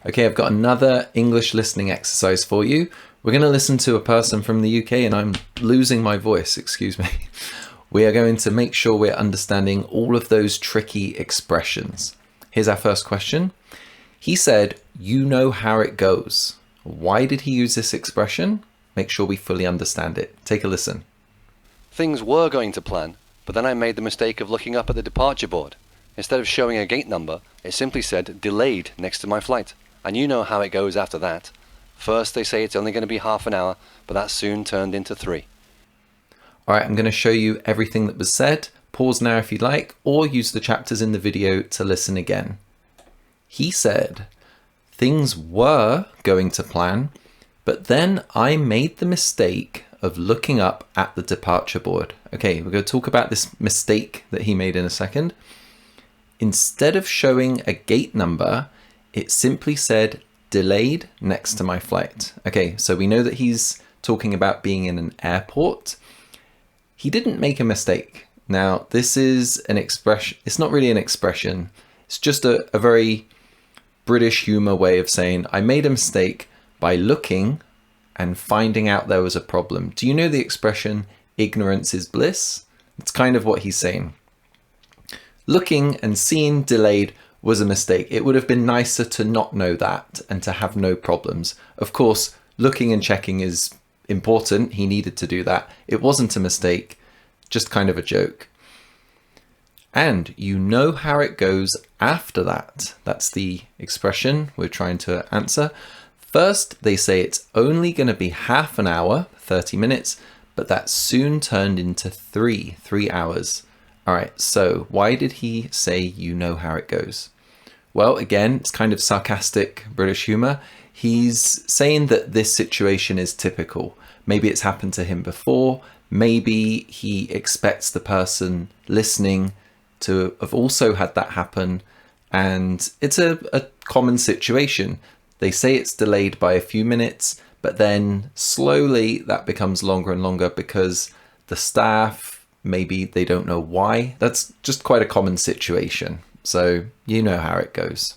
Okay, I've got another English listening exercise for you. We're going to listen to a person from the UK, and I'm losing my voice, excuse me. We are going to make sure we're understanding all of those tricky expressions. Here's our first question. He said, "You know how it goes." Why did he use this expression? Make sure we fully understand it. Take a listen. Things were going to plan, but then I made the mistake of looking up at the departure board. Instead of showing a gate number, it simply said delayed next to my flight. And you know how it goes after that. First they say it's only going to be half an hour, but that soon turned into 3. All right, I'm going to show you everything that was said. Pause now if you'd like, or use the chapters in the video to listen again. He said, things were going to plan, but then I made the mistake of looking up at the departure board. Okay, we're going to talk about this mistake that he made in a second. Instead of showing a gate number, it simply said delayed next to my flight. Okay, so we know that he's talking about being in an airport. He didn't make a mistake. Now, this is an expression. It's not really an expression. It's just a very British humor way of saying, I made a mistake by looking and finding out there was a problem. Do you know the expression, ignorance is bliss? It's kind of what he's saying. Looking and seeing delayed was a mistake. It would have been nicer to not know that and to have no problems. Of course, looking and checking is important. He needed to do that. It wasn't a mistake, just kind of a joke. And you know how it goes after that. That's the expression we're trying to answer. First, they say it's only going to be half an hour, 30 minutes, but that soon turned into 3 hours. All right, so why did he say you know how it goes? Well, again, it's kind of sarcastic British humor. He's saying that this situation is typical. Maybe it's happened to him before. Maybe he expects the person listening to have also had that happen. And it's a common situation. They say it's delayed by a few minutes, but then slowly that becomes longer and longer because the staff, maybe they don't know why. That's just quite a common situation. So you know how it goes.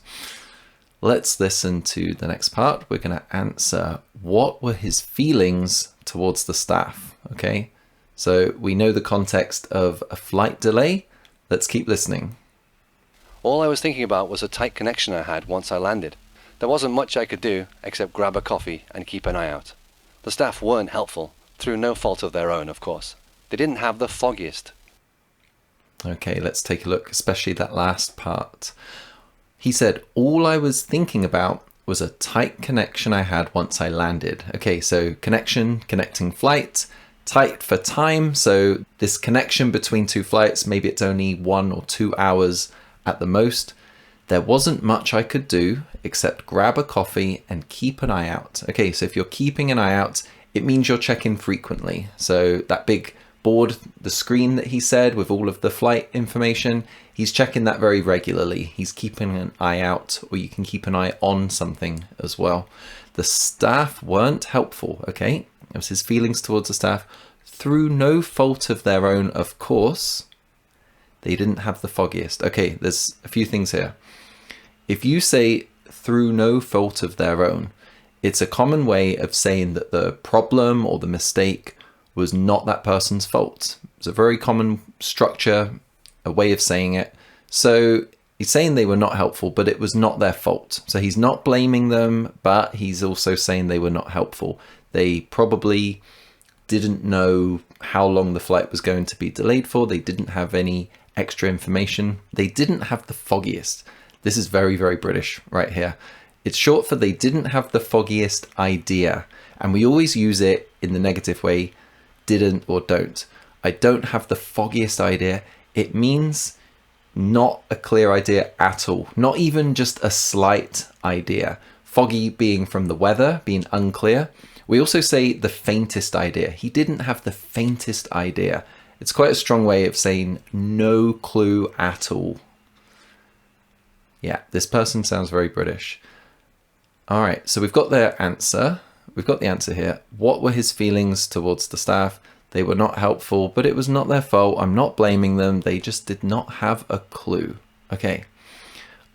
Let's listen to the next part. We're going to answer what were his feelings towards the staff. Okay, so we know the context of a flight delay. Let's keep listening. All I was thinking about was a tight connection I had once I landed. There wasn't much I could do except grab a coffee and keep an eye out. The staff weren't helpful, through no fault of their own, of course. They didn't have the foggiest. Okay, let's take a look, especially that last part. He said, all I was thinking about was a tight connection I had once I landed. Okay, so connection, connecting flight, tight for time. So this connection between two flights, maybe it's only 1 or 2 hours at the most. There wasn't much I could do except grab a coffee and keep an eye out. Okay, so if you're keeping an eye out, it means you're checking frequently. So that big board, the screen that he said with all of the flight information, he's checking that very regularly. He's keeping an eye out, or you can keep an eye on something as well. The staff weren't helpful, okay? It was his feelings towards the staff. Through no fault of their own, of course, they didn't have the foggiest. Okay, there's a few things here. If you say through no fault of their own, it's a common way of saying that the problem or the mistake was not that person's fault. It's a very common structure, a way of saying it. So he's saying they were not helpful, but it was not their fault. So he's not blaming them, but he's also saying they were not helpful. They probably didn't know how long the flight was going to be delayed for. They didn't have any extra information. They didn't have the foggiest. This is very, very British right here. It's short for they didn't have the foggiest idea. And we always use it in the negative way, didn't or don't. I don't have the foggiest idea. It means not a clear idea at all. Not even just a slight idea. Foggy being from the weather, being unclear. We also say the faintest idea. He didn't have the faintest idea. It's quite a strong way of saying no clue at all. Yeah, this person sounds very British. All right, so we've got their answer. We've got the answer here. What were his feelings towards the staff? They were not helpful, but it was not their fault. I'm not blaming them. They just did not have a clue. Okay.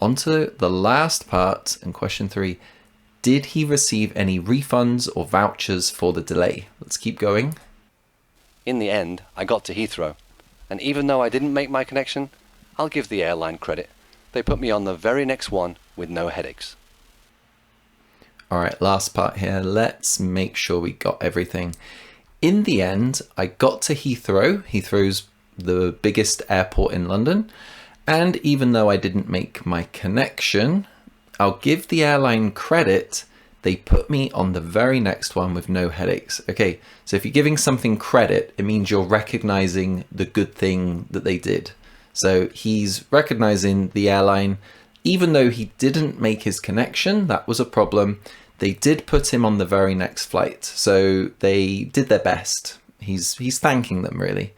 On to the last part and question 3. Did he receive any refunds or vouchers for the delay? Let's keep going. In the end, I got to Heathrow, and even though I didn't make my connection, I'll give the airline credit. They put me on the very next one with no headaches. All right, last part here. Let's make sure we got everything. In the end, I got to Heathrow. Heathrow's the biggest airport in London. And even though I didn't make my connection, I'll give the airline credit. They put me on the very next one with no headaches. Okay, so if you're giving something credit, it means you're recognizing the good thing that they did. So he's recognizing the airline. Even though he didn't make his connection, that was a problem. They did put him on the very next flight. So they did their best. He's thanking them, really.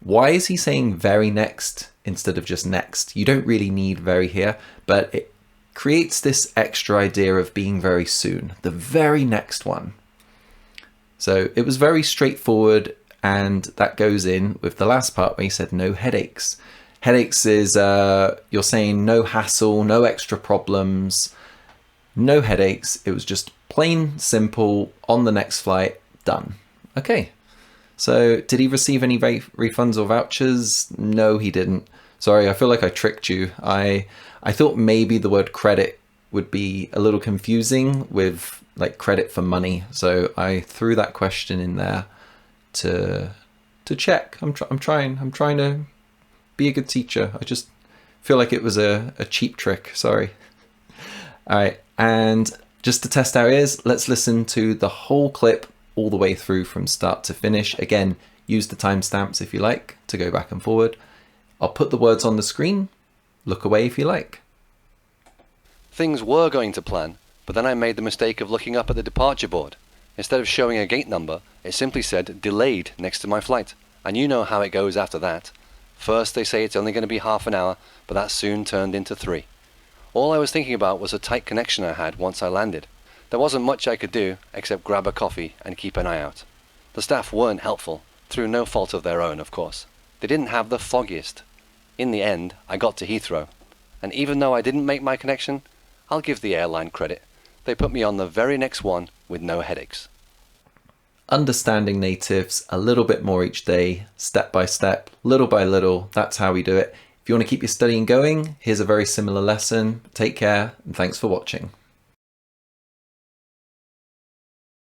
Why is he saying very next instead of just next? You don't really need very here, but it creates this extra idea of being very soon, the very next one. So it was very straightforward, and that goes in with the last part where he said no headaches. Headaches is you're saying no hassle, no extra problems, no headaches. It was just plain simple, on the next flight, done. Okay. So did he receive any refunds or vouchers? No, he didn't. Sorry, I feel like I tricked you. I thought maybe the word credit would be a little confusing with like credit for money. So I threw that question in there to check. I'm trying to be a good teacher. I just feel like it was a cheap trick. Sorry. All right. And just to test our ears, let's listen to the whole clip all the way through from start to finish. Again, use the timestamps if you like to go back and forward. I'll put the words on the screen. Look away if you like. Things were going to plan, but then I made the mistake of looking up at the departure board. Instead of showing a gate number, it simply said delayed next to my flight. And you know how it goes after that. First they say it's only going to be half an hour, but that soon turned into 3. All I was thinking about was a tight connection I had once I landed. There wasn't much I could do except grab a coffee and keep an eye out. The staff weren't helpful, through no fault of their own, of course. They didn't have the foggiest. In the end, I got to Heathrow, and even though I didn't make my connection, I'll give the airline credit. They put me on the very next one with no headaches. Understanding natives a little bit more each day, step by step, little by little. That's how we do it. If you want to keep your studying going, here's a very similar lesson. Take care, and thanks for watching.